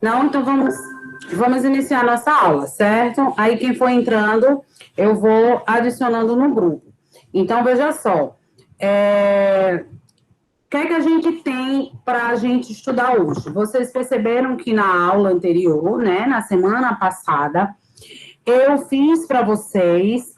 Não, então vamos iniciar nossa aula, certo? Aí quem for entrando, eu vou adicionando no grupo. Então, veja só, o que é que a gente tem para a gente estudar hoje? Vocês perceberam que na aula anterior, né, na semana passada, eu fiz para vocês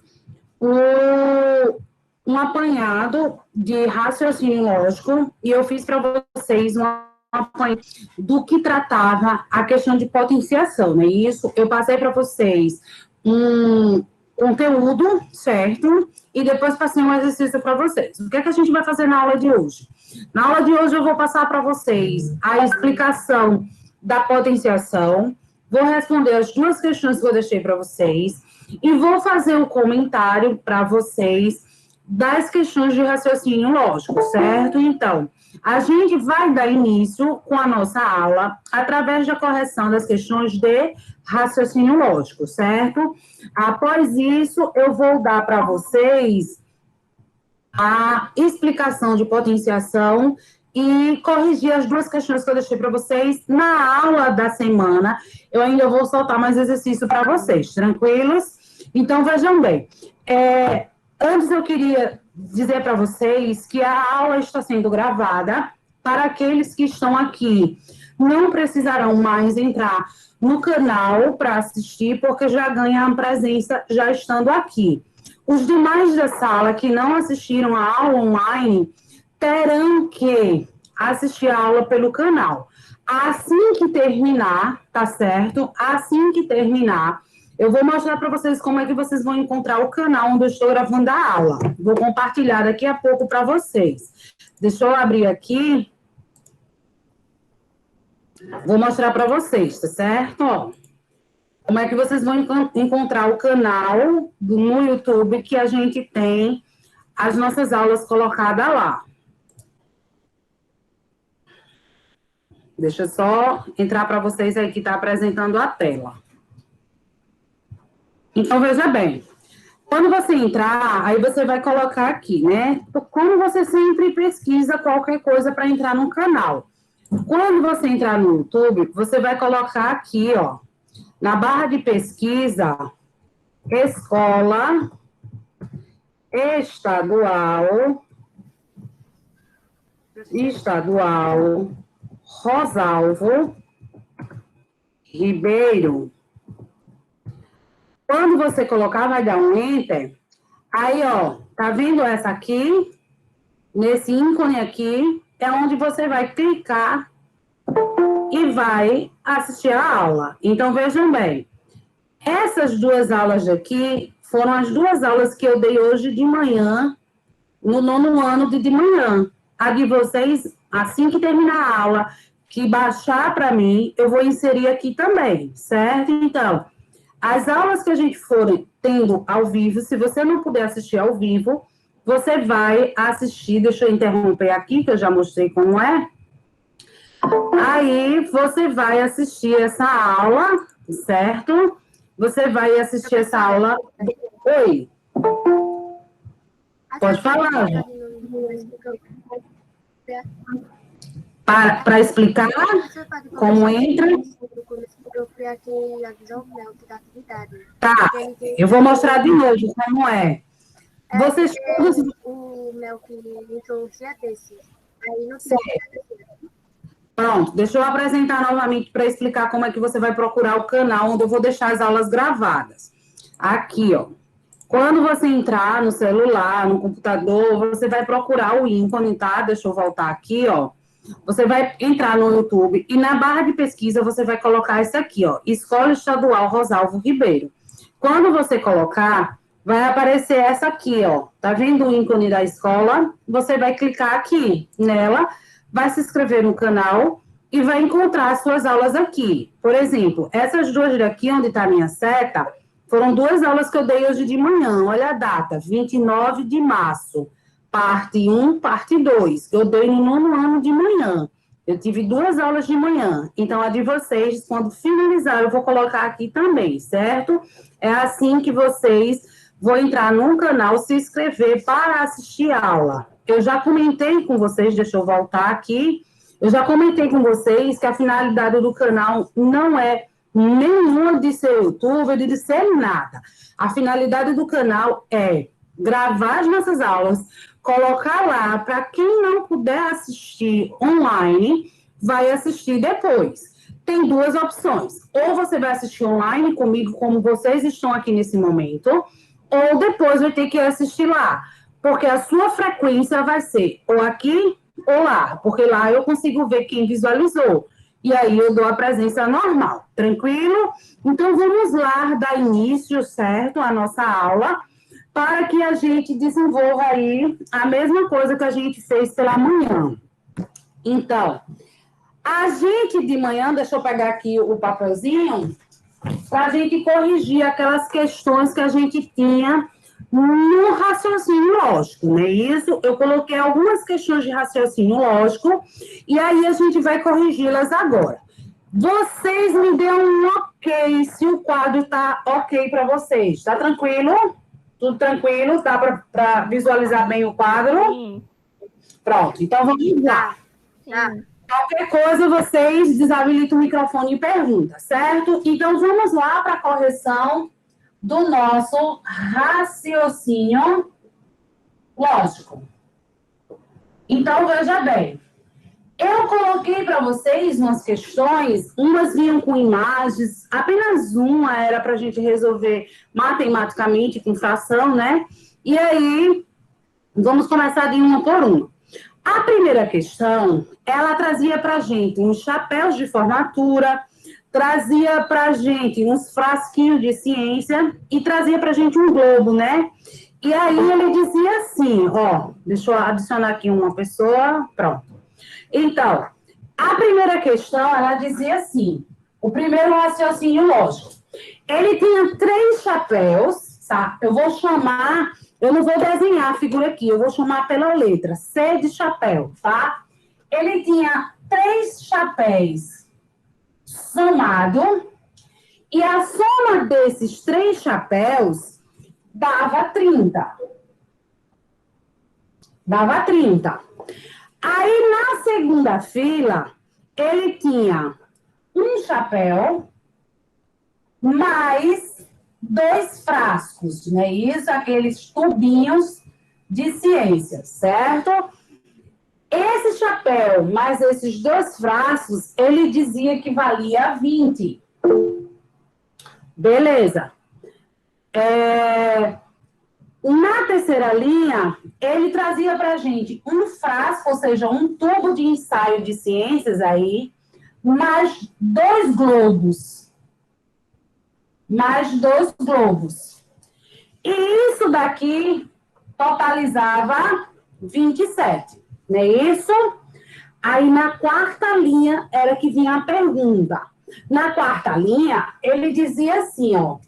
um apanhado de raciocínio lógico e eu fiz para vocês um apanhado do que tratava a questão de potenciação, né? Isso eu passei para vocês um conteúdo, certo? E depois passei um exercício para vocês. O que é que a gente vai fazer na aula de hoje? Na aula de hoje eu vou passar para vocês a explicação da potenciação, vou responder as duas questões que eu deixei para vocês e vou fazer um comentário para vocês das questões de raciocínio lógico, certo? Então, a gente vai dar início com a nossa aula através da correção das questões de raciocínio lógico, certo? Após isso, eu vou dar para vocês a explicação de potenciação e corrigir as duas questões que eu deixei para vocês. Na aula da semana, eu ainda vou soltar mais exercício para vocês, tranquilos? Então, vejam bem, antes eu queria dizer para vocês que a aula está sendo gravada para aqueles que estão aqui. Não precisarão mais entrar no canal para assistir, porque já ganham presença já estando aqui. Os demais da sala que não assistiram a aula online terão que assistir a aula pelo canal. Assim que terminar, tá certo? Assim que terminar, eu vou mostrar para vocês como é que vocês vão encontrar o canal onde eu estou gravando a aula. Vou compartilhar daqui a pouco para vocês. Deixa eu abrir aqui. Vou mostrar para vocês, tá certo? Ó, como é que vocês vão encontrar o canal no YouTube que a gente tem as nossas aulas colocadas lá. Deixa eu só entrar para vocês aí que está apresentando a tela. Então, veja bem. Quando você entrar, aí você vai colocar aqui, né? Como você sempre pesquisa qualquer coisa para entrar no canal. Quando você entrar no YouTube, você vai colocar aqui, ó, na barra de pesquisa, Escola Estadual Rosalvo Ribeiro. Quando você colocar, vai dar um Enter. Aí, ó, tá vendo essa aqui? Nesse ícone aqui, é onde você vai clicar e vai assistir a aula. Então, vejam bem. Essas duas aulas aqui foram as duas aulas que eu dei hoje de manhã, no 9º ano de manhã. A de vocês, assim que terminar a aula, que baixar para mim, eu vou inserir aqui também, certo? Então, as aulas que a gente for tendo ao vivo, se você não puder assistir ao vivo, você vai assistir, deixa eu interromper aqui, que eu já mostrei como é. Aí, você vai assistir essa aula, certo? Você vai assistir essa aula... Oi? Pode falar. Para explicar como entra. Tá, eu vou mostrar de novo como é. Vocês todos... O Mel que entrou um dia desses. Aí não sei. Pronto, deixa eu apresentar novamente para explicar como é que você vai procurar o canal onde eu vou deixar as aulas gravadas. Aqui, ó. Quando você entrar no celular, no computador, você vai procurar o ícone, tá? Deixa eu voltar aqui, ó. Você vai entrar no YouTube e na barra de pesquisa você vai colocar isso aqui, ó. Escola Estadual Rosalvo Ribeiro. Quando você colocar, vai aparecer essa aqui, ó. Tá vendo o ícone da escola? Você vai clicar aqui nela, vai se inscrever no canal e vai encontrar as suas aulas aqui. Por exemplo, essas duas daqui, onde está a minha seta, foram duas aulas que eu dei hoje de manhã. Olha a data, 29 de março. Parte 1, parte 2, que eu dei no 9º ano de manhã. Eu tive duas aulas de manhã. Então, a de vocês, quando finalizar, eu vou colocar aqui também, certo? É assim que vocês vão entrar no canal, se inscrever para assistir a aula. Eu já comentei com vocês, deixa eu voltar aqui. Eu já comentei com vocês que a finalidade do canal não é nenhuma de ser youtuber, de ser nada. A finalidade do canal é gravar as nossas aulas, colocar lá para quem não puder assistir online, vai assistir depois. Tem duas opções. Ou você vai assistir online comigo, como vocês estão aqui nesse momento, ou depois vai ter que assistir lá. Porque a sua frequência vai ser ou aqui ou lá. Porque lá eu consigo ver quem visualizou. E aí eu dou a presença normal. Tranquilo? Então vamos lá dar início, certo? À nossa aula, para que a gente desenvolva aí a mesma coisa que a gente fez pela manhã. Então, a gente de manhã, deixa eu pegar aqui o papelzinho, para a gente corrigir aquelas questões que a gente tinha no raciocínio lógico, não é isso? Eu coloquei algumas questões de raciocínio lógico, e aí a gente vai corrigi-las agora. Vocês me dêem um ok, se o quadro está ok para vocês. Está tranquilo? Tudo tranquilo? Dá para visualizar bem o quadro? Sim. Pronto, então vamos lá. Sim. Qualquer coisa, vocês desabilitam o microfone e perguntam, certo? Então, vamos lá para a correção do nosso raciocínio lógico. Então, veja bem. Eu coloquei para vocês umas questões, umas vinham com imagens, apenas uma era para a gente resolver matematicamente, com fração, né? E aí, vamos começar de uma por uma. A primeira questão, ela trazia para a gente uns chapéus de formatura, trazia para a gente uns frasquinhos de ciência e trazia para a gente um globo, né? E aí ele dizia assim, ó, deixa eu adicionar aqui uma pessoa, pronto. Então, a primeira questão, ela dizia assim, o primeiro raciocínio lógico. Ele tinha 3 chapéus, tá? Eu vou chamar... Eu não vou desenhar a figura aqui, eu vou chamar pela letra. C de chapéu, tá? Ele tinha 3 chapéus somados, e a soma desses 3 chapéus dava 30. Dava 30. Aí, na segunda fila, ele tinha um chapéu mais 2 frascos, né? Isso, aqueles tubinhos de ciência, certo? Esse chapéu, mais esses 2 frascos, ele dizia que valia 20. Beleza. Na terceira linha, ele trazia para a gente um frasco, ou seja, um tubo de ensaio de ciências aí, mais 2 globos. Mais 2 globos. E isso daqui totalizava 27, não é isso? Aí, na quarta linha, era que vinha a pergunta. Na quarta linha, ele dizia assim, ó,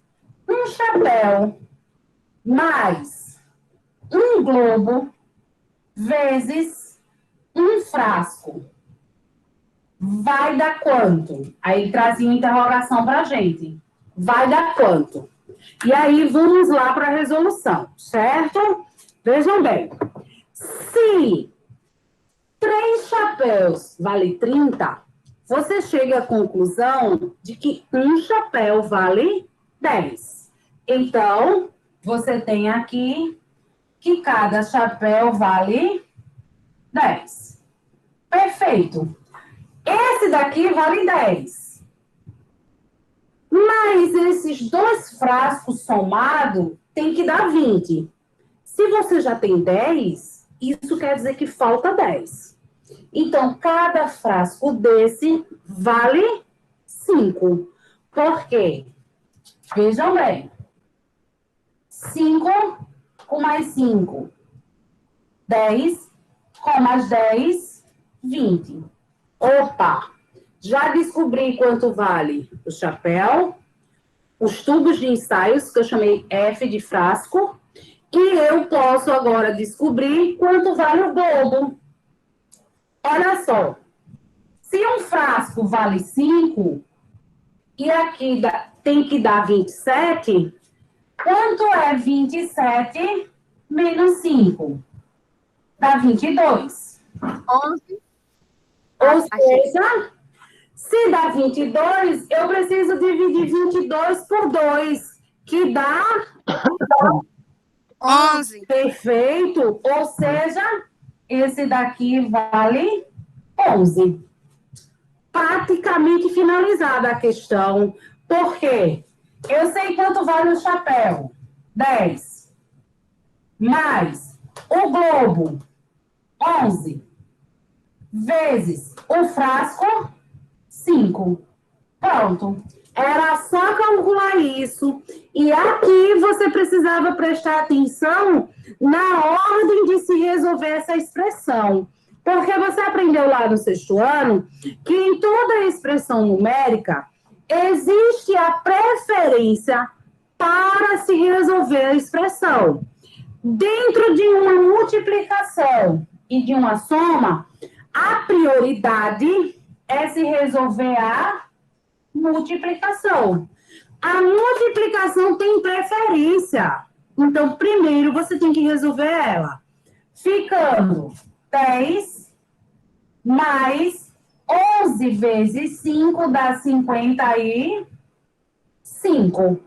um chapéu mais um globo vezes um frasco. Vai dar quanto? Aí, ele trazia uma interrogação para a gente. Vai dar quanto? E aí, vamos lá para a resolução, certo? Vejam bem. Se 3 chapéus vale 30, você chega à conclusão de que um chapéu vale 10. Então, você tem aqui que cada chapéu vale 10. Perfeito. Esse daqui vale 10. Mas esses 2 frascos somados tem que dar 20. Se você já tem 10, isso quer dizer que falta 10. Então, cada frasco desse vale 5. Por quê? Vejam bem. 5 com mais 5. 10 com mais 10, 20. Opa! Já descobri quanto vale o chapéu, os tubos de ensaios, que eu chamei F de frasco, e eu posso agora descobrir quanto vale o globo. Olha só, se um frasco vale 5, e aqui tem que dar 27, quanto é 27 menos 5? Dá 22. 11. Ou seja, se dá 22, eu preciso dividir 22 por 2, que dá 11. Perfeito. Ou seja, esse daqui vale 11. Praticamente finalizada a questão. Por quê? Eu sei quanto vale o chapéu. 10. Mais o globo. 11. Vezes o frasco. 5. Pronto. Era só calcular isso. E aqui você precisava prestar atenção na ordem de se resolver essa expressão. Porque você aprendeu lá no 6º ano que em toda expressão numérica existe a preferência para se resolver a expressão. Dentro de uma multiplicação e de uma soma, a prioridade é se resolver a multiplicação. A multiplicação tem preferência. Então, primeiro você tem que resolver ela. Ficando 10 mais 11 vezes 5 dá 55.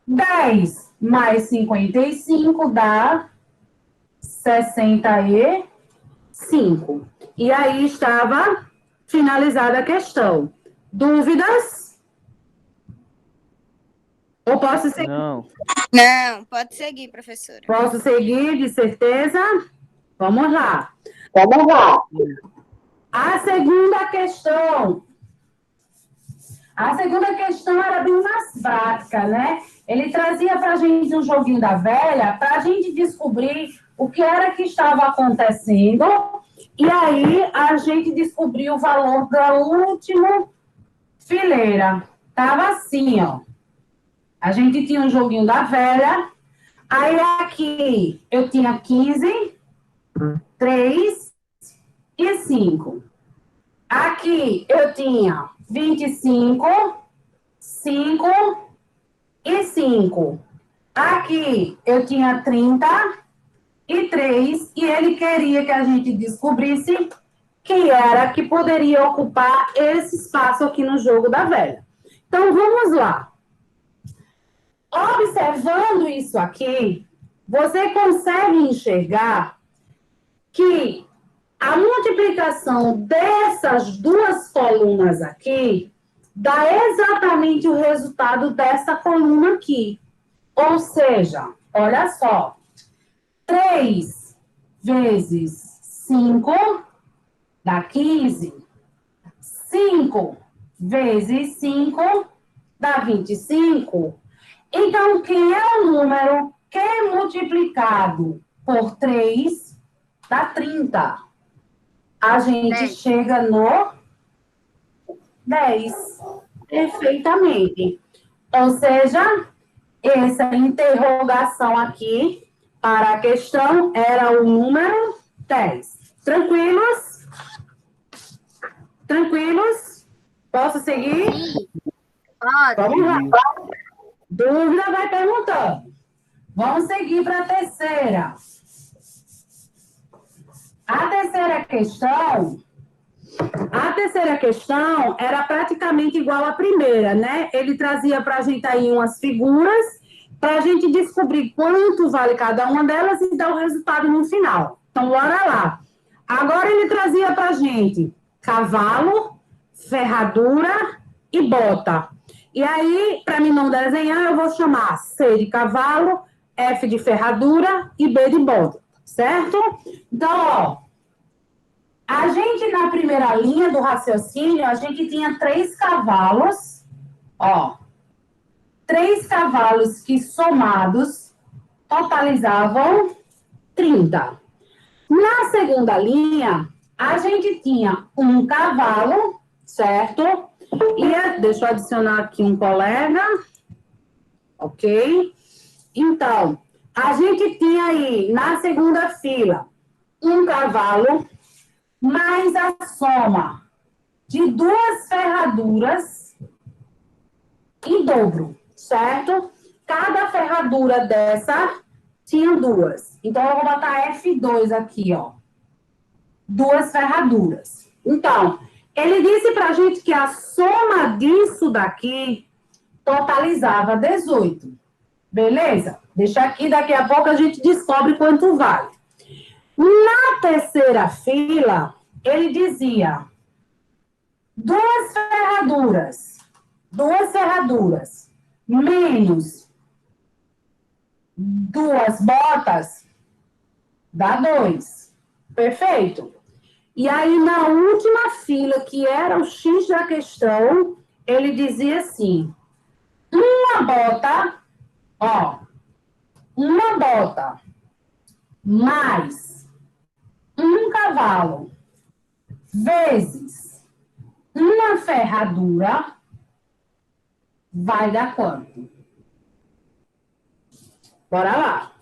10 mais 55 dá 65. E aí estava finalizada a questão. Dúvidas? Ou posso seguir? Não. Não, pode seguir, professora. Posso seguir, de certeza? Vamos lá. A segunda questão. A segunda questão era bem mais prática, né? Ele trazia para a gente um joguinho da velha, para a gente descobrir o que era que estava acontecendo. E aí, a gente descobriu o valor da última fileira. Tava assim, ó. A gente tinha um joguinho da velha. Aí aqui eu tinha 15, 3 e 5. Aqui eu tinha 25, 5 e 5. Aqui eu tinha 30 e 3. E ele queria que a gente descobrisse quem era que poderia ocupar esse espaço aqui no jogo da velha. Então, vamos lá. Observando isso aqui, você consegue enxergar que a multiplicação dessas duas colunas aqui dá exatamente o resultado dessa coluna aqui. Ou seja, olha só, 3 vezes 5 dá 15. 5 vezes 5 dá 25. Então, quem é o número que multiplicado por 3 dá 30? A gente 10. chega no 10. Perfeitamente. Ou seja, essa interrogação aqui para a questão era o número 10. Tranquilos? Tranquilos? Posso seguir? Sim. Pode. Vamos lá. Dúvida, vai perguntando. Vamos seguir para a terceira. A terceira questão era praticamente igual à primeira, né? Ele trazia para a gente aí umas figuras para a gente descobrir quanto vale cada uma delas e dar o resultado no final. Então, bora lá. Agora ele trazia para a gente cavalo, ferradura e bota. E aí, para mim não desenhar, eu vou chamar C de cavalo, F de ferradura e B de bota, certo? Então, ó, a gente na primeira linha do raciocínio, a gente tinha 3 cavalos, ó, 3 cavalos que somados totalizavam 30. Na segunda linha, a gente tinha um cavalo, certo? E deixa eu adicionar aqui um colega, ok? Então, a gente tinha aí, na segunda fila, um cavalo, mais a soma de 2 ferraduras em dobro, certo? Cada ferradura dessa tinha 2. Então, eu vou botar F2 aqui, ó. 2 ferraduras. Então, Ele disse para a gente que a soma disso daqui totalizava 18. Beleza? Deixa aqui, daqui a pouco a gente descobre quanto vale. Na terceira fila, ele dizia duas ferraduras, menos duas botas, dá 2. Perfeito? E aí, na última fila, que era o X da questão, ele dizia assim, uma bota mais um cavalo vezes uma ferradura vai dar quanto? Bora lá.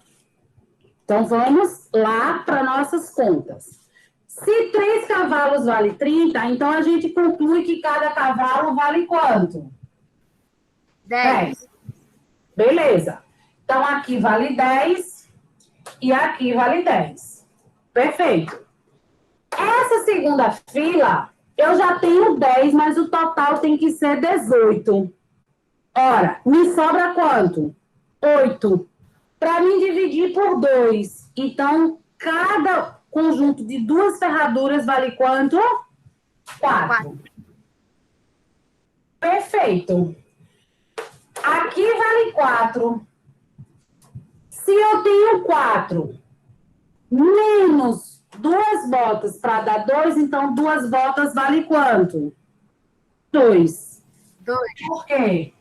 Então, vamos lá para nossas contas. Se 3 cavalos vale 30, então a gente conclui que cada cavalo vale quanto? 10. Beleza. Então, aqui vale 10 e aqui vale 10. Perfeito. Essa segunda fila, eu já tenho 10, mas o total tem que ser 18. Ora, me sobra quanto? 8. Para mim dividir por 2. Então, cada conjunto de duas ferraduras vale quanto? 4. Perfeito. Aqui vale 4. Se eu tenho 4 menos duas botas para dar 2, então duas botas vale quanto? 2. 2. Por quê?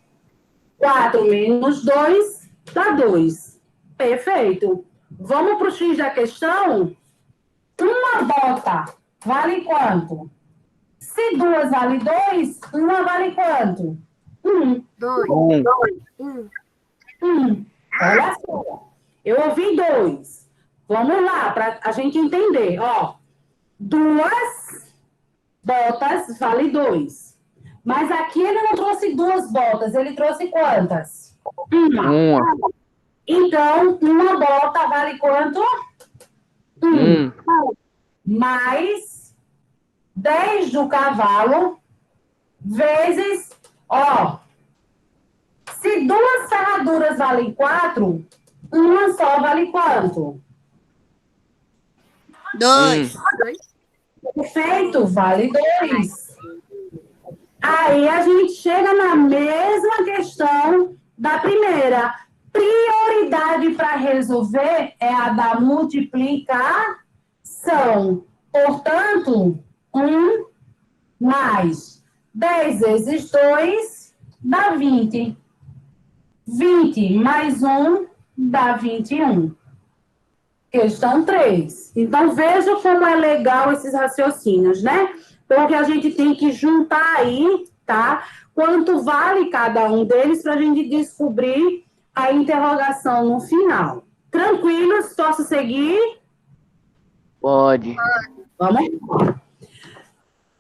4 menos 2 dá 2. Perfeito. Vamos para o X da questão? Uma bota vale quanto? Se duas vale 2, uma vale quanto? 1. 2. 1. 1. Olha só. Eu ouvi 2. Vamos lá, para a gente entender. Ó, duas botas vale 2. Mas aqui ele não trouxe duas botas, ele trouxe quantas? Uma. Então, uma bota vale quanto? 1. Mais 10 do cavalo vezes, ó, se duas ferraduras valem 4, uma só vale quanto? 2. Perfeito, vale 2. Aí a gente chega na mesma questão da primeira. Prioridade para resolver é a da multiplicação. Portanto, 1 mais 10 vezes 2 dá 20. 20 mais 1 dá 21. Questão 3. Então, veja como é legal esses raciocínios, né? Porque a gente tem que juntar aí, tá? Quanto vale cada um deles para a gente descobrir a interrogação no final. Tranquilos? Posso seguir? Pode. Vamos lá.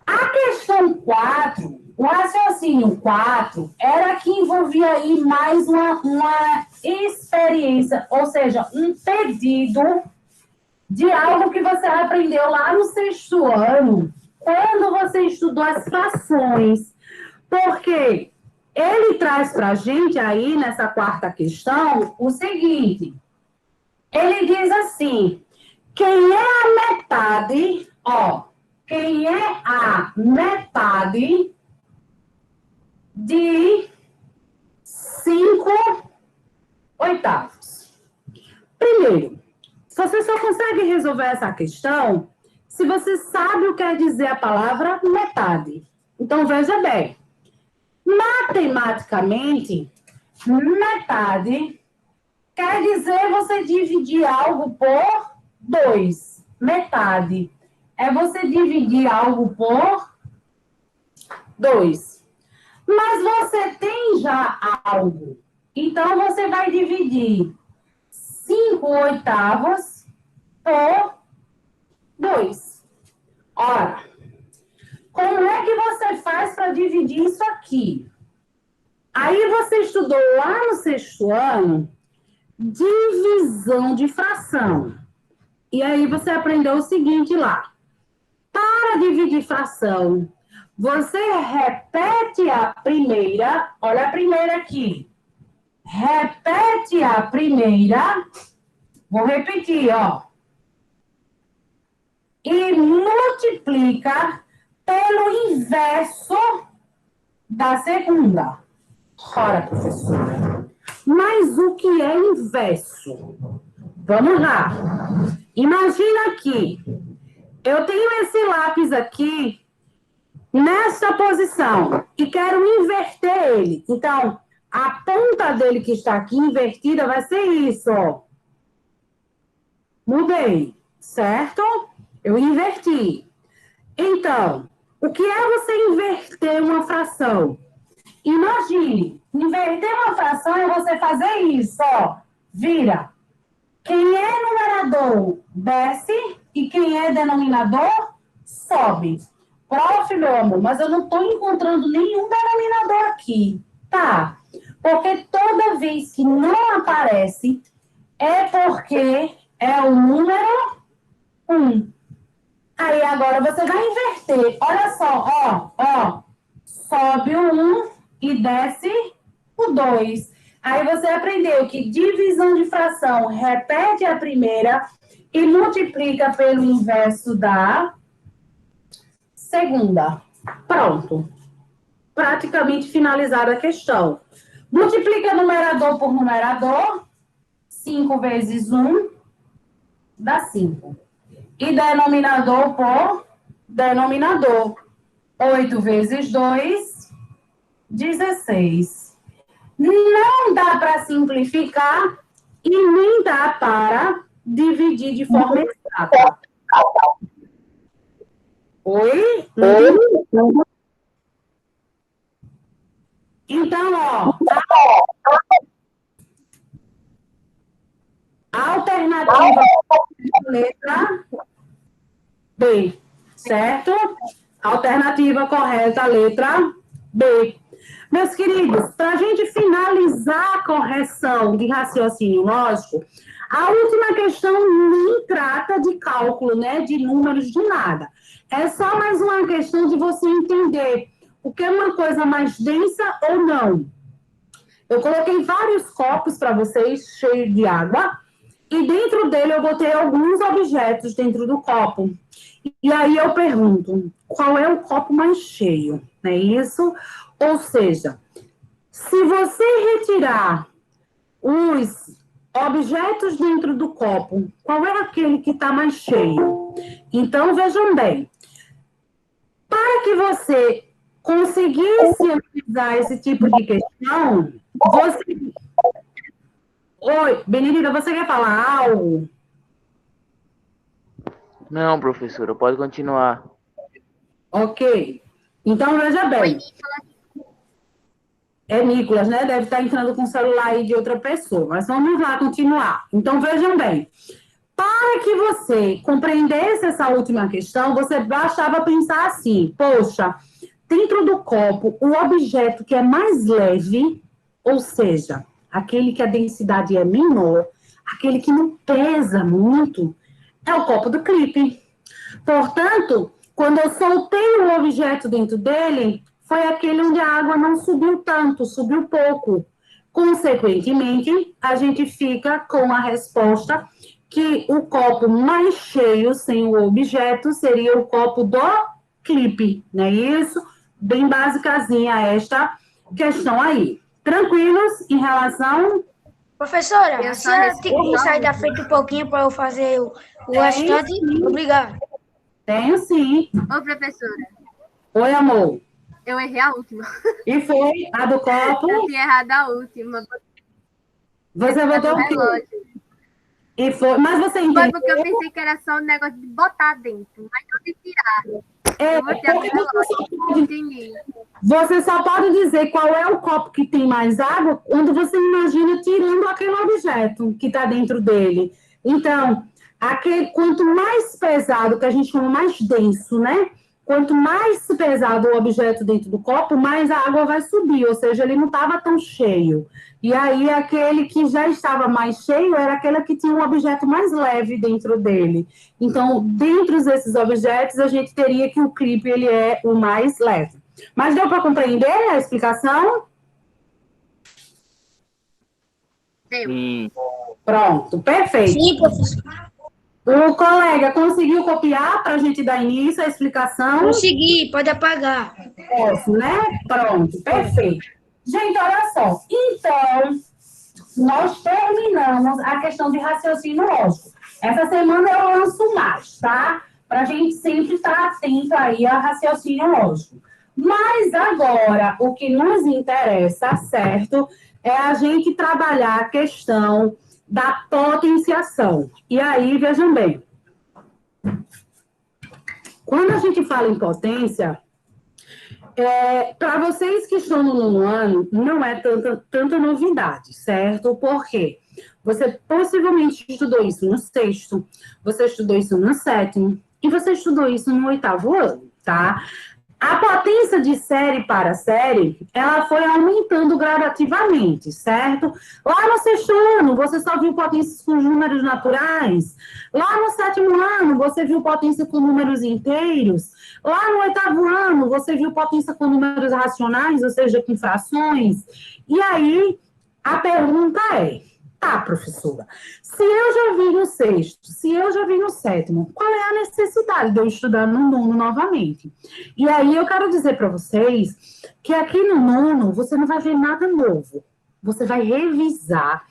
A questão 4, o raciocínio 4, era que envolvia aí mais uma experiência, ou seja, um pedido de algo que você aprendeu lá no 6º ano, quando você estudou as frações. Porque ele traz para a gente aí, nessa 4ª questão, o seguinte. Ele diz assim, quem é a metade, ó, quem é a metade de 5/8? Primeiro, você só consegue resolver essa questão se você sabe o que quer dizer a palavra metade. Então, veja bem. Matematicamente, metade quer dizer você dividir algo por 2. Metade é você dividir algo por 2. Mas você tem já algo. Então, você vai dividir 5/8 por 2. Ora, como é que você faz para dividir isso aqui? Aí você estudou lá no 6º ano divisão de fração. E aí você aprendeu o seguinte lá. Para dividir fração, Você repete a primeira, olha a primeira aqui. Repete a primeira, vou repetir, ó. E multiplica pelo inverso da segunda. Ora, professora, mas o que é inverso? Vamos lá. Imagina aqui, eu tenho esse lápis aqui nessa posição e quero inverter ele. Então, a ponta dele que está aqui invertida vai ser isso, ó. Mudei, certo? Eu inverti. Então, o que é você inverter uma fração? Imagine, inverter uma fração é você fazer isso, ó. Vira. Quem é numerador, desce, e quem é denominador, sobe. Prof, meu amor, mas eu não estou encontrando nenhum denominador aqui. Tá, porque toda vez que não aparece, é porque é o número 1. Aí, agora, você vai inverter. Olha só, ó. Sobe o 1 e desce o 2. Aí, você aprendeu que divisão de fração repete a primeira e multiplica pelo inverso da segunda. Pronto. Praticamente finalizada a questão. Multiplica numerador por numerador. 5 vezes 1 dá 5. E denominador por denominador. 8 vezes 2, 16. Não dá para simplificar e nem dá para dividir de forma exata. Oi? Então, ó, a alternativa letra B, certo? Alternativa correta, letra B. Meus queridos, para a gente finalizar a correção de raciocínio lógico, a última questão nem trata de cálculo, né? De números, de nada. É só mais uma questão de você entender o que é uma coisa mais densa ou não. Eu coloquei vários copos para vocês, cheios de água, e dentro dele eu botei alguns objetos dentro do copo. E aí eu pergunto, qual é o copo mais cheio? Não é isso? Ou seja, se você retirar os objetos dentro do copo, qual é aquele que está mais cheio? Então, vejam bem, para que você conseguisse analisar esse tipo de questão, você... Oi, Benedita, você quer falar algo? Não, professora, pode continuar. Ok. Então, veja bem. É Nicolas, né? Deve estar entrando com o celular aí de outra pessoa. Mas vamos lá continuar. Então, vejam bem. Para que você compreendesse essa última questão, você bastava pensar assim, poxa, dentro do copo, o objeto que é mais leve, ou seja, aquele que a densidade é menor, aquele que não pesa muito, é o copo do clipe. Portanto, quando eu soltei o objeto dentro dele, foi aquele onde a água não subiu tanto, subiu pouco. Consequentemente, a gente fica com a resposta que o copo mais cheio, sem o objeto, seria o copo do clipe, não é isso? Bem basicazinha esta questão aí. Tranquilos em relação... Professora, a senhora tem que sair da frente um pouquinho para eu fazer o restante? Obrigado. Tenho sim. Ô, professora, Oi, amor. eu errei a última. E foi a do copo? Eu tinha errado a última. Você botou o quê? Relógio. E foi, mas você Foi entendeu? porque eu pensei que era só um negócio de botar dentro, mas não de tirar. É, Eu botei a porque relógio. Entendi. você só pode dizer qual é o copo que tem mais água quando você imagina tirando aquele objeto que está dentro dele. Então, aquele, quanto mais pesado, que a gente chama mais denso, né? quanto mais pesado o objeto dentro do copo, mais a água vai subir, ou seja, ele não estava tão cheio. E aí, aquele que já estava mais cheio era aquele que tinha um objeto mais leve dentro dele. Então, dentro desses objetos, a gente teria que o clipe ele é o mais leve. Mas deu para compreender a explicação? Sim. Pronto, perfeito. Sim, professor. O colega conseguiu copiar para a gente dar início à explicação? Consegui, pode apagar. Posso, né? Pronto, perfeito. Gente, olha só. Então, nós terminamos a questão de raciocínio lógico. Essa semana eu lanço mais, tá? Para a gente sempre estar atento aí a raciocínio lógico. Mas agora, o que nos interessa, certo, é a gente trabalhar a questão da potenciação. E aí, vejam bem, quando a gente fala em potência, para vocês que estão no nono ano, não é tanta novidade, certo? Por quê? Você possivelmente estudou isso no sexto, você estudou isso no sétimo, e você estudou isso no oitavo ano, tá? A potência de série para série, ela foi aumentando gradativamente, certo? Lá no sexto ano, você só viu potências com números naturais. Lá no sétimo ano, você viu potência com números inteiros. Lá no oitavo ano, você viu potência com números racionais, ou seja, com frações. E aí, a pergunta é, tá, professora, se eu já vi no sexto, se eu já vi no sétimo, qual é a necessidade de eu estudar no nono novamente? E aí eu quero dizer para vocês que aqui no nono você não vai ver nada novo. Você vai revisar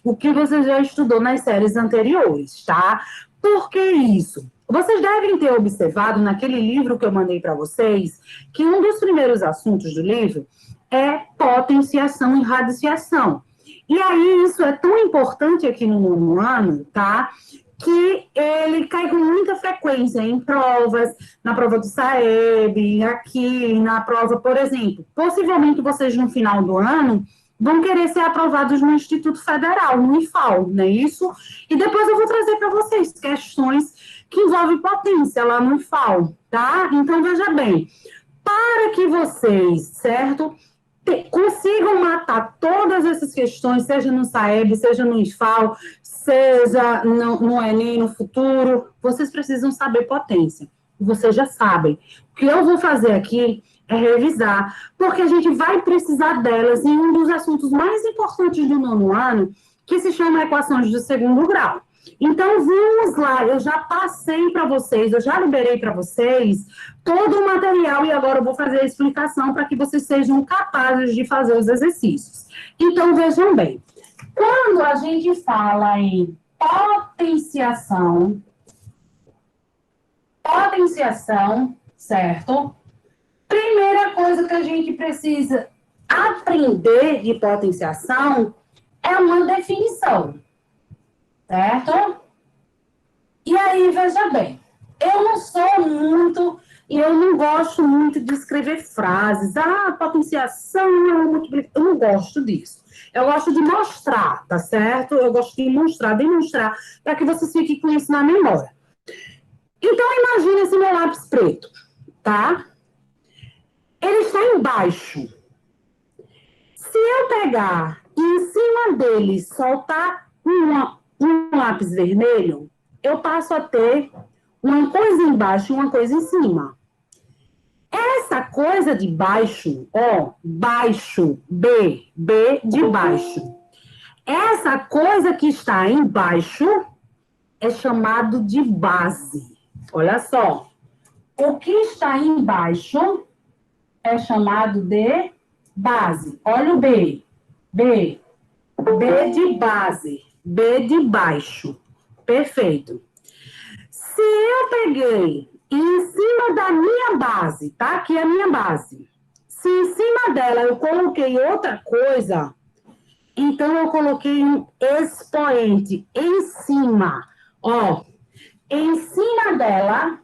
o que você já estudou nas séries anteriores, tá? Por que isso? Vocês devem ter observado naquele livro que eu mandei para vocês que um dos primeiros assuntos do livro é potenciação e radiciação. E aí, isso é tão importante aqui no nono ano, tá? Que ele cai com muita frequência em provas, na prova do SAEB, aqui, na prova, por exemplo. Possivelmente vocês, no final do ano, vão querer ser aprovados no Instituto Federal, no IFAL, não é isso? E depois eu vou trazer para vocês questões que envolvem potência lá no IFAL, tá? Então, veja bem, para que vocês, certo, consigam matar todas essas questões, seja no SAEB, seja no IFAL, seja no Enem, no futuro, vocês precisam saber potência. Vocês já sabem. O que eu vou fazer aqui é revisar, porque a gente vai precisar delas em um dos assuntos mais importantes do nono ano, que se chama equações do segundo grau. Então, vamos lá, eu já passei para vocês, eu já liberei para vocês todo o material e agora eu vou fazer a explicação para que vocês sejam capazes de fazer os exercícios. Então, vejam bem, quando a gente fala em potenciação, certo? Primeira coisa que a gente precisa aprender de potenciação é uma definição. Certo? E aí, veja bem, eu não sou muito, e eu não gosto muito de escrever frases, potenciação, multiplicação, eu não gosto disso. Eu gosto de mostrar, tá certo? Eu gosto de demonstrar, para que vocês fiquem com isso na memória. Então, imagine esse meu lápis preto, tá? Ele está embaixo. Se eu pegar e em cima dele soltar um lápis vermelho, eu passo a ter uma coisa embaixo e uma coisa em cima. Essa coisa de baixo, baixo, B de baixo. Essa coisa que está embaixo é chamado de base. Olha só. O que está embaixo é chamado de base. Olha o B de base. B de baixo. Perfeito. Se eu peguei em cima da minha base, tá? Aqui é a minha base. Se em cima dela eu coloquei outra coisa, então eu coloquei um expoente em cima. Em cima dela,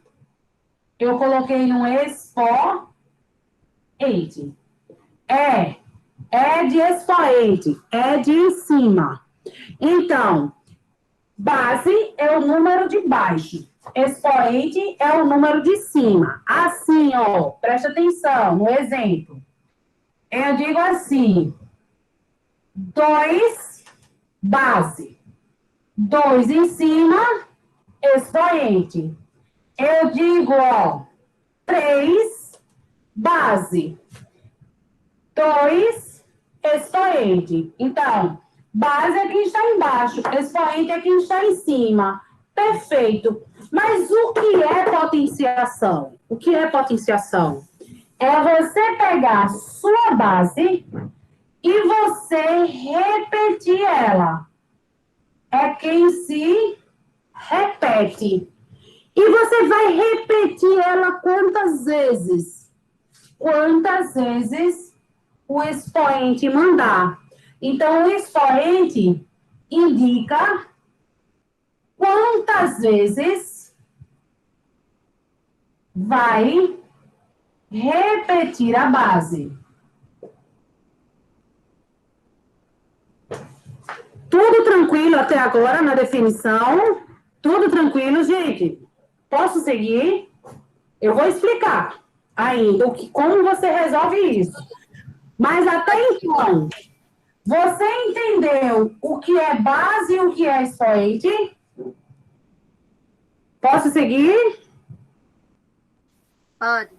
eu coloquei um expoente. É de expoente, é de em cima. Então, base é o número de baixo. expoente é o número de cima. Assim, ó, presta atenção no exemplo. Eu digo assim, 2 base. 2 em cima, expoente. Eu digo, ó, 3 base. 2 expoente. Então, base é quem está embaixo, expoente é quem está em cima. Perfeito. Mas o que é potenciação? O que é potenciação? É você pegar a sua base e você repetir ela. É quem se repete. E você vai repetir ela quantas vezes? Quantas vezes o expoente mandar. Então, o expoente indica quantas vezes vai repetir a base. Tudo tranquilo até agora na definição? Tudo tranquilo, gente? Posso seguir? Eu vou explicar ainda como você resolve isso. Mas até então, você entendeu o que é base e o que é expoente? Posso seguir? Pode.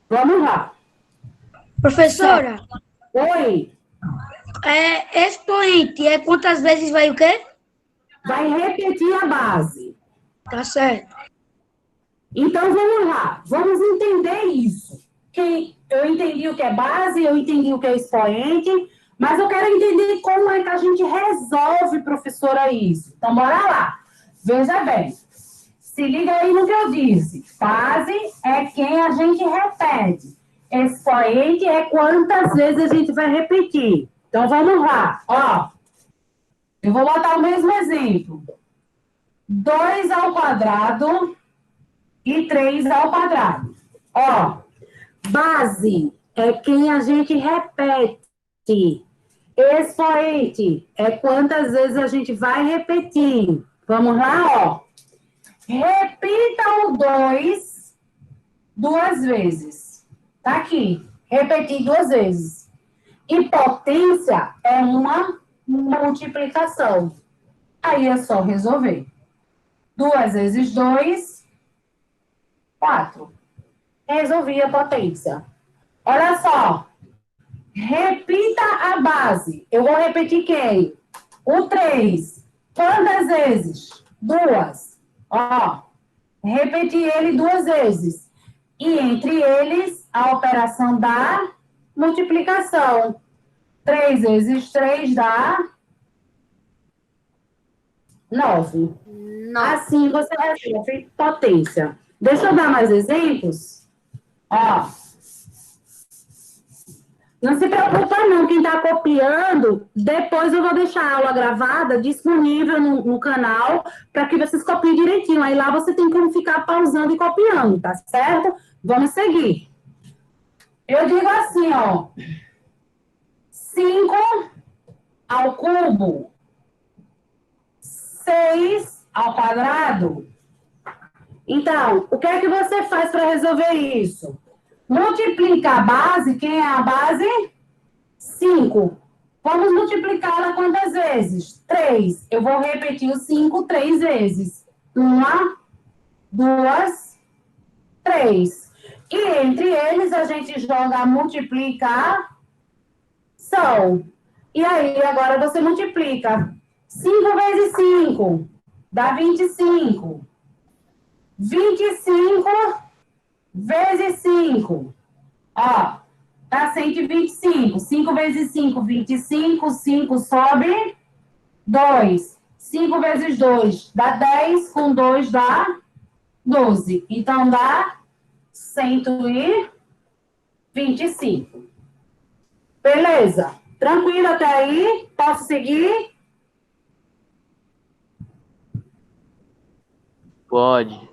Vamos lá. Professora, Oi. Expoente é quantas vezes vai o quê? Vai repetir a base. Tá certo. Então, vamos lá. Vamos entender isso. Eu entendi o que é base, eu entendi o que é expoente, mas eu quero entender como é que a gente resolve, professora, isso. Então, bora lá. Veja bem. Se liga aí no que eu disse. Base é quem a gente repete. Expoente é quantas vezes a gente vai repetir. Então, vamos lá. Ó, eu vou botar o mesmo exemplo. 2 ao quadrado e 3 ao quadrado. Ó, base é quem a gente repete. Expoente é quantas vezes a gente vai repetir. Vamos lá, ó. Repita o 2 duas vezes. Tá aqui. Repetir 2 vezes. E potência é uma multiplicação. Aí é só resolver. 2 vezes 2, 4. Resolvi a potência. Olha só. Repita a base. Eu vou repetir quem? O 3. Quantas vezes? 2. Ó. Repeti ele 2 vezes. E entre eles, a operação da multiplicação. 3 vezes 3 dá 9. Assim você resolve potência. Deixa eu dar mais exemplos. Ó. Não se preocupa não, quem está copiando, depois eu vou deixar a aula gravada disponível no canal para que vocês copiem direitinho. Aí lá você tem como ficar pausando e copiando, tá certo? Vamos seguir. Eu digo assim, ó. 5 ao cubo, 6 ao quadrado. Então, o que é que você faz para resolver isso? Multiplica a base, quem é a base? 5. Vamos multiplicá-la quantas vezes? 3. Eu vou repetir o 5 3 vezes. 1, 2, 3. E entre eles a gente joga a multiplicação. E aí, agora você multiplica. 5 vezes 5 dá 25. 25 vezes 5. Ó, dá 125. 5 vezes 5, 25. 5 sobe 2. 5 vezes 2 dá 10. Com 2 dá 12. Então, dá 125. Beleza? Tranquilo até aí? Posso seguir? Pode.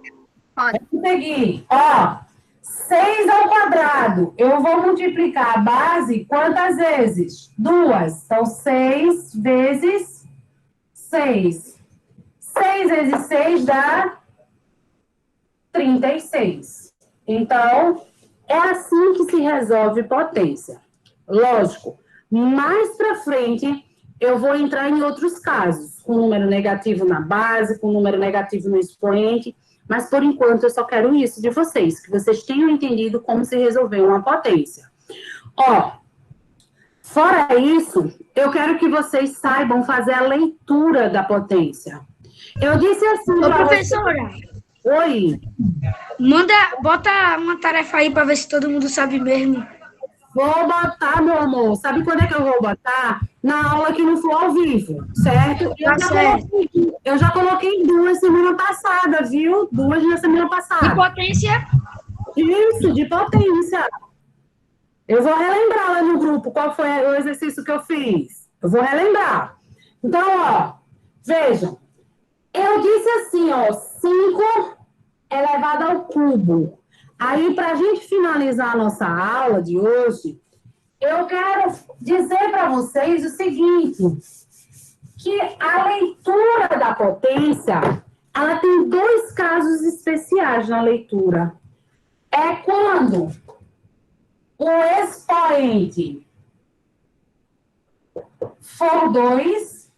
Pode. Vamos seguir. Ó, 6 ao quadrado. Eu vou multiplicar a base quantas vezes? 2. Então, 6 vezes 6. 6 vezes 6 dá 36. Então, é assim que se resolve potência. Lógico, mais para frente, eu vou entrar em outros casos, com número negativo na base, com número negativo no expoente, mas por enquanto eu só quero isso de vocês, que vocês tenham entendido como se resolver uma potência. Ó, fora isso, eu quero que vocês saibam fazer a leitura da potência. Eu disse assim... Ô, professora. Oi. Bota uma tarefa aí para ver se todo mundo sabe mesmo. Vou botar, meu amor. Sabe quando é que eu vou botar? Na aula que não for ao vivo, certo? Eu já coloquei 2 semana passada, viu? 2 na semana passada. De potência? Isso, de potência. Eu vou relembrar lá no grupo qual foi o exercício que eu fiz. Eu vou relembrar. Então, ó, vejam. Eu disse assim, ó, 5 elevado ao cubo. Aí, para a gente finalizar a nossa aula de hoje, eu quero dizer para vocês o seguinte, que a leitura da potência, ela tem 2 casos especiais na leitura. É quando o expoente for 2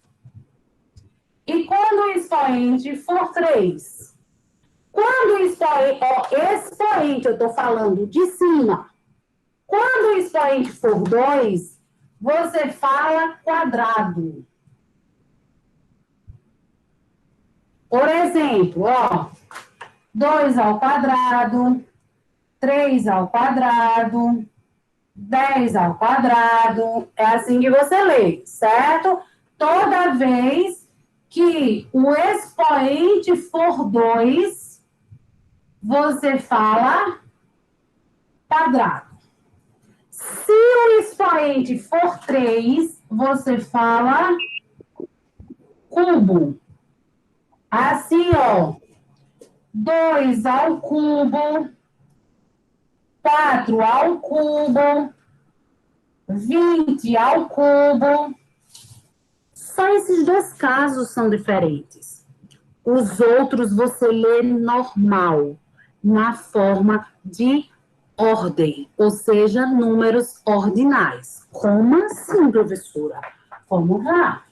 e quando o expoente for 3. Quando o expoente, eu estou falando de cima. Quando o expoente for 2, você fala quadrado. Por exemplo, ó, 2 ao quadrado, 3 ao quadrado, 10 ao quadrado. É assim que você lê, certo? Toda vez que o expoente for 2, você fala quadrado. Se o expoente for 3, você fala cubo. Assim, ó. 2 ao cubo, 4 ao cubo, 20 ao cubo. Só esses 2 casos são diferentes. Os outros você lê normal, na forma de ordem, ou seja, números ordinais. Como assim, professora? Vamos lá.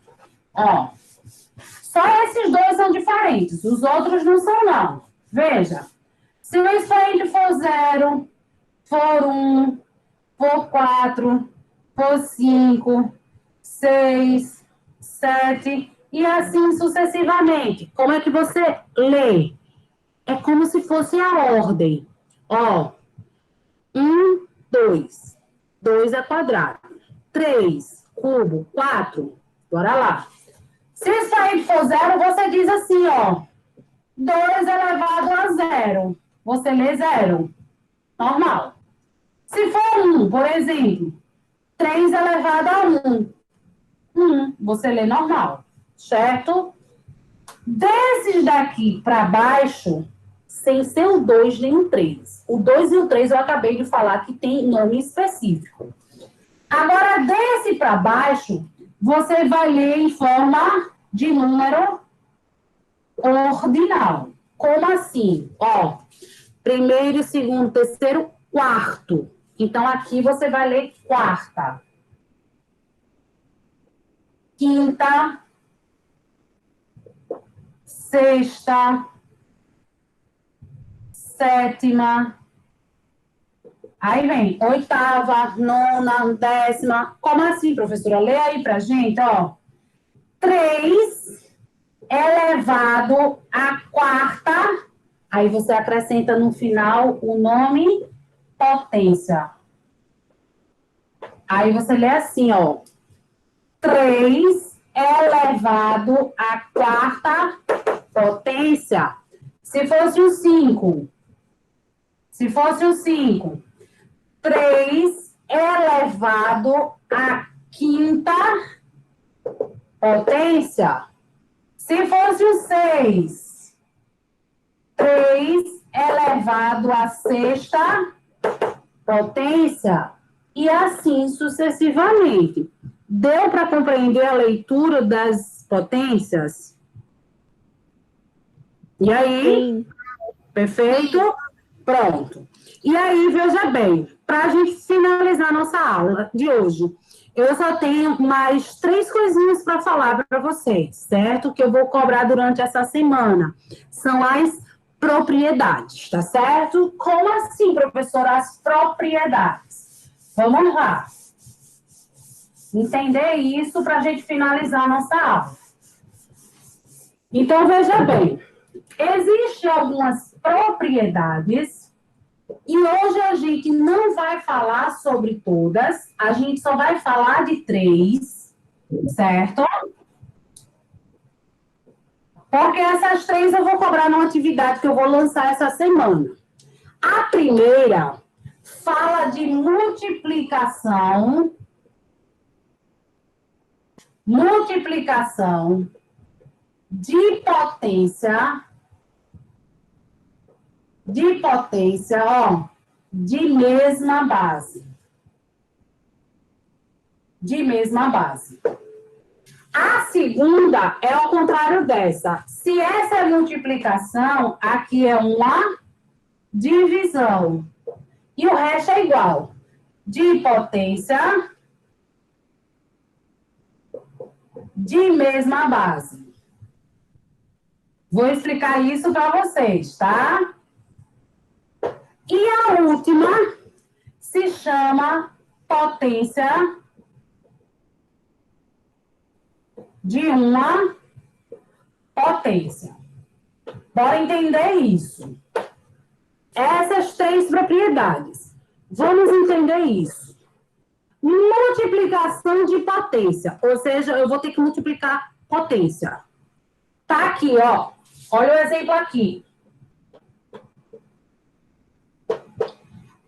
Ó, só esses 2 são diferentes, os outros não são, não. Veja, se o expoente for 0, for 1, for 4, for 5, 6, 7, e assim sucessivamente. Como é que você lê? É como se fosse a ordem. Ó, 1, 2. 2 é quadrado. 3, cubo, 4. Bora lá. Se o expoente for 0, você diz assim, ó. 2 elevado a 0. Você lê 0. Normal. Se for 1, por exemplo, 3 elevado a 1. 1, você lê normal. Certo? Desses daqui para baixo, sem ser o 2 nem o 3. O 2 e o 3 eu acabei de falar que tem nome específico. Agora, desse para baixo, você vai ler em forma de número ordinal. Como assim? Ó, primeiro, segundo, terceiro, quarto. Então, aqui você vai ler quarta. Quinta. Sexta. Sétima. Aí vem oitava, nona, décima. Como assim, professora? Lê aí pra gente, ó. 3 elevado à quarta. Aí você acrescenta no final o nome potência. Aí você lê assim, ó. 3 elevado à quarta potência. Se fosse o 5. Se fosse o 5. 3 elevado à quinta potência. Se fosse o 6. 3 elevado à sexta potência. E assim sucessivamente. Deu para compreender a leitura das potências? E aí? Sim. Perfeito? Pronto. E aí, veja bem, para a gente finalizar nossa aula de hoje, eu só tenho mais 3 coisinhas para falar para vocês, certo? Que eu vou cobrar durante essa semana. São as propriedades, tá certo? Como assim, professora, as propriedades? Vamos lá. Entender isso para a gente finalizar a nossa aula. Então, veja bem, existem algumas propriedades e hoje a gente não vai falar sobre todas, a gente só vai falar de 3, certo? Porque essas 3 eu vou cobrar numa atividade que eu vou lançar essa semana. A primeira fala de multiplicação de potência, ó, de mesma base. De mesma base. A segunda é ao contrário dessa. Se essa é multiplicação, aqui é uma divisão. E o resto é igual. De potência de mesma base. Vou explicar isso para vocês, tá? E a última se chama potência de uma potência. Bora entender isso. Essas 3 propriedades. Vamos entender isso. Multiplicação de potência, ou seja, eu vou ter que multiplicar potência. Tá aqui, ó. Olha o exemplo aqui.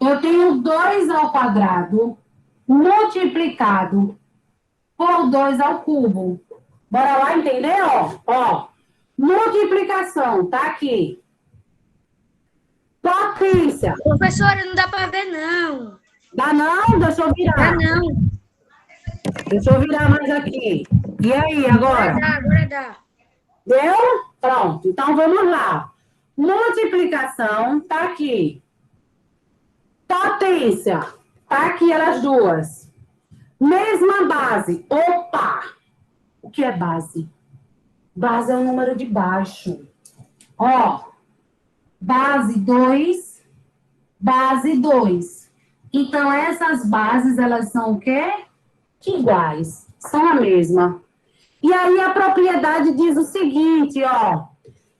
Eu tenho 2 ao quadrado multiplicado por 2 ao cubo. Bora lá entender, ó. Ó, multiplicação, tá aqui. Potência. Professora, não dá para ver, não. Dá não? Deixa eu virar. Dá não. Deixa eu virar mais aqui. E aí, agora? Agora dá. Deu? Pronto. Então, vamos lá. Multiplicação, tá aqui. Potência, tá aqui elas duas. Mesma base. Opa! O que é base? Base é o número de baixo. Ó, base 2, base 2. Então, essas bases, elas são o quê? Iguais. São a mesma. E aí, a propriedade diz o seguinte, ó.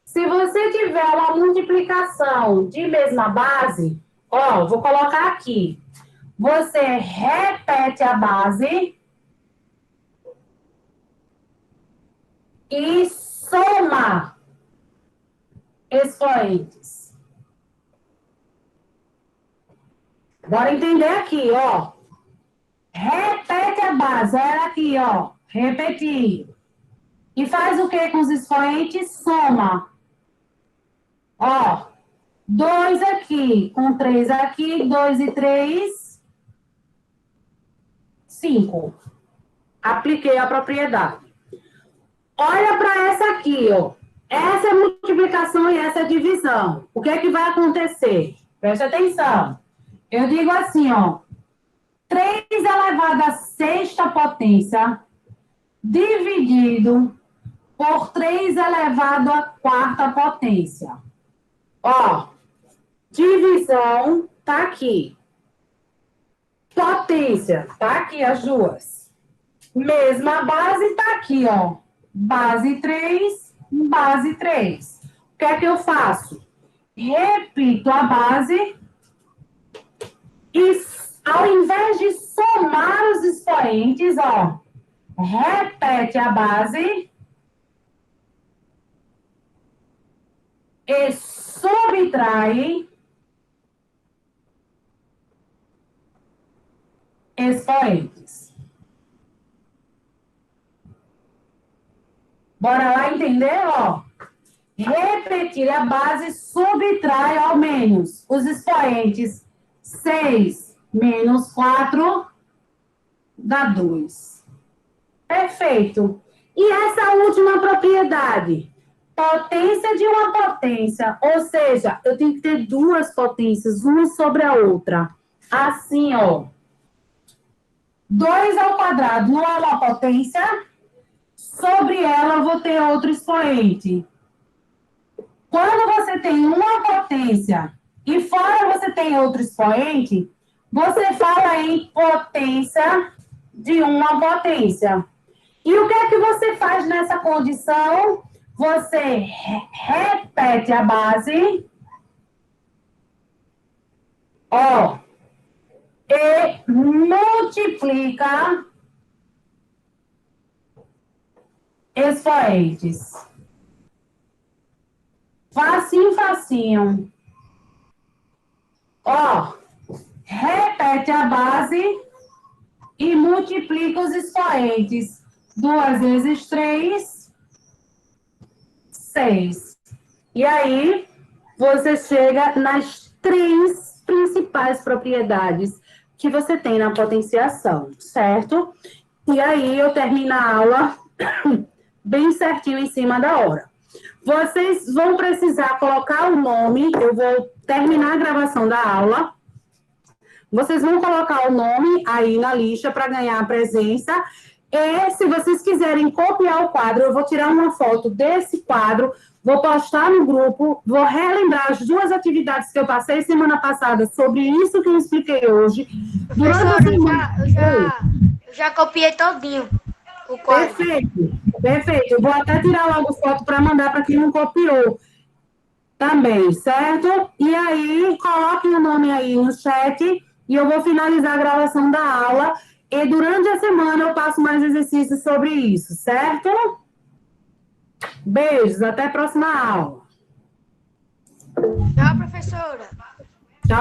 Se você tiver uma multiplicação de mesma base, ó, vou colocar aqui. Você repete a base e soma expoentes. Bora entender aqui, ó. Repete a base, olha aqui, ó. Repetir. E faz o que com os expoentes? Soma. Ó, 2 aqui, com 3 aqui, 2 e 3, 5. Apliquei a propriedade. Olha para essa aqui, ó. Essa é multiplicação e essa é divisão. O que é que vai acontecer? Preste atenção. Eu digo assim, ó. 3 elevado à sexta potência dividido por 3 elevado à quarta potência. Ó, divisão tá aqui. Potência tá aqui as duas. Mesma base tá aqui, ó. Base 3, base 3. O que é que eu faço? Repito a base e ao invés de somar os expoentes, ó, repete a base e subtrai expoentes. Bora lá entender, ó. Repetir a base subtrai ao menos os expoentes 6 menos 4 dá 2. Perfeito. E essa última propriedade? potência de uma potência, ou seja, eu tenho que ter duas potências, uma sobre a outra. Assim, ó. 2 ao quadrado não é uma potência, sobre ela eu vou ter outro expoente. Quando você tem uma potência e fora você tem outro expoente, você fala em potência de uma potência. E o que é que você faz nessa condição? Você repete a base, ó, e multiplica expoentes. Facinho, facinho. Ó, repete a base e multiplica os expoentes. 2 vezes 3, 6. E aí, você chega nas 3 principais propriedades que você tem na potenciação, certo? E aí, eu termino a aula bem certinho em cima da hora. Vocês vão precisar colocar o nome, eu vou terminar a gravação da aula. Vocês vão colocar o nome aí na lista para ganhar a presença. E se vocês quiserem copiar o quadro, eu vou tirar uma foto desse quadro, vou postar no grupo, vou relembrar as 2 atividades que eu passei semana passada sobre isso que eu expliquei hoje. Professora, eu já copiei todinho o quadro. Perfeito, perfeito. Eu vou até tirar logo foto para mandar para quem não copiou também, certo? E aí, coloquem o nome aí no chat e eu vou finalizar a gravação da aula. E durante a semana eu passo mais exercícios sobre isso, certo? Beijos, até a próxima aula. Tchau, professora.